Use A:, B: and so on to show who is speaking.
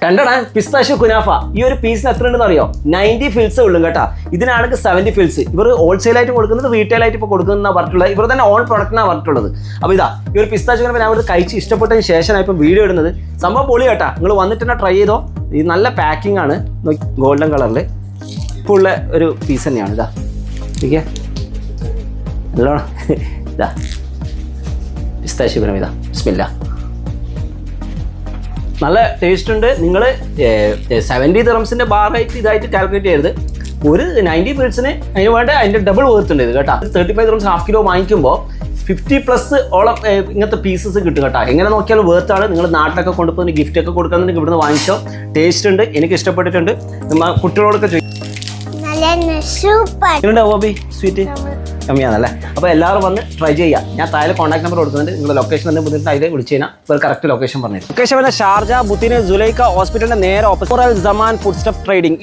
A: കണ്ടടാ pistachio kunafa. ഈ ഒരു പീസിന് എത്ര ഉണ്ടെന്ന് അറിയോ? 90 ഫിൽസ് ഉള്ളൂ കേട്ടോ. ഇതിനാണെങ്കിൽ 70 ഫിൽസ്. ഇവർ ഹോൾസെയിലായിട്ട് കൊടുക്കുന്നത് റീറ്റെയിൽ ആയിട്ട് ഇപ്പോൾ കൊടുക്കുന്ന പറഞ്ഞിട്ടുള്ളത്. ഇവർ തന്നെ ഓൺ പ്രൊഡക്റ്റിനാണ് പറഞ്ഞിട്ടുള്ളത്. അപ്പോൾ ഇതാ ഈ ഒരു പിസ്താഷ്യോ കുനാഫ ഞാൻ ഇവിടെ കഴിച്ച് ഇഷ്ടപ്പെട്ടതിന് ശേഷമാണ് ഇപ്പം വീഡിയോ ഇടുന്നത്. സംഭവം പൊളി കേട്ടാ. നിങ്ങൾ വന്നിട്ട് തന്നെ ട്രൈ ചെയ്തോ. ഇത് നല്ല പാക്കിംഗ് ആണ്, ഗോൾഡൻ കളറിൽ ഇപ്പോൾ ഉള്ള ഒരു പീസ് തന്നെയാണ്. ഇതാ ഓക്കെ നല്ലോണം. ഇതാ പിസ്താഷ്യോ കുനാഫ. ഇതാ ബിസ്മില്ലാ. നല്ല ടേസ്റ്റ് ഉണ്ട്. നിങ്ങൾ 70 ദിറംസിൻ്റെ ബാറായിട്ട് ഇതായിട്ട് കാൽക്കുലേറ്റ് ചെയ്യരുത്. ഒരു 90 ഫിൽസിന് അതിന് വേണ്ട അതിൻ്റെ ഡബിൾ വേർത്തുണ്ട് ഇത് കേട്ടോ. 35 ദിറംസ് ഹാഫ് കിലോ വാങ്ങിക്കുമ്പോൾ 50+ ഓളം ഇങ്ങനത്തെ പീസസ് കിട്ടും കേട്ടോ. എങ്ങനെ നോക്കിയാലും വേർത്താണ്. നിങ്ങൾ നാട്ടിലൊക്കെ കൊണ്ടുപോയി ഗിഫ്റ്റ് ഒക്കെ കൊടുക്കാന്നുണ്ടെങ്കിൽ ഇവിടുന്ന് വാങ്ങിച്ചോ. ടേസ്റ്റ് ഉണ്ട്, എനിക്ക് ഇഷ്ടപ്പെട്ടിട്ടുണ്ട്. കുട്ടികളോടൊക്കെ ഹോബി സ്വീറ്റ് കമ്മിയാണല്ലേ. അപ്പോൾ എല്ലാവരും വന്ന് ട്രൈ ചെയ്യാം. ഞാൻ താഴെ കോൺടാക്ട് നമ്പർ കൊടുക്കുന്നുണ്ട്. നിങ്ങളുടെ ലൊക്കേഷൻ എന്തെങ്കിലും ബുദ്ധിമുട്ട് അതിൽ വിളിച്ചു കഴിഞ്ഞാൽ ഒരു കറക്റ്റ് ലൊക്കേഷൻ പറഞ്ഞു. ലൊക്കേഷൻ ഷാർജ ബുത്തിന് സുലൈഖ ഹോസ്പിറ്റലിന്റെ നേരെ opposite Zaman food step trading.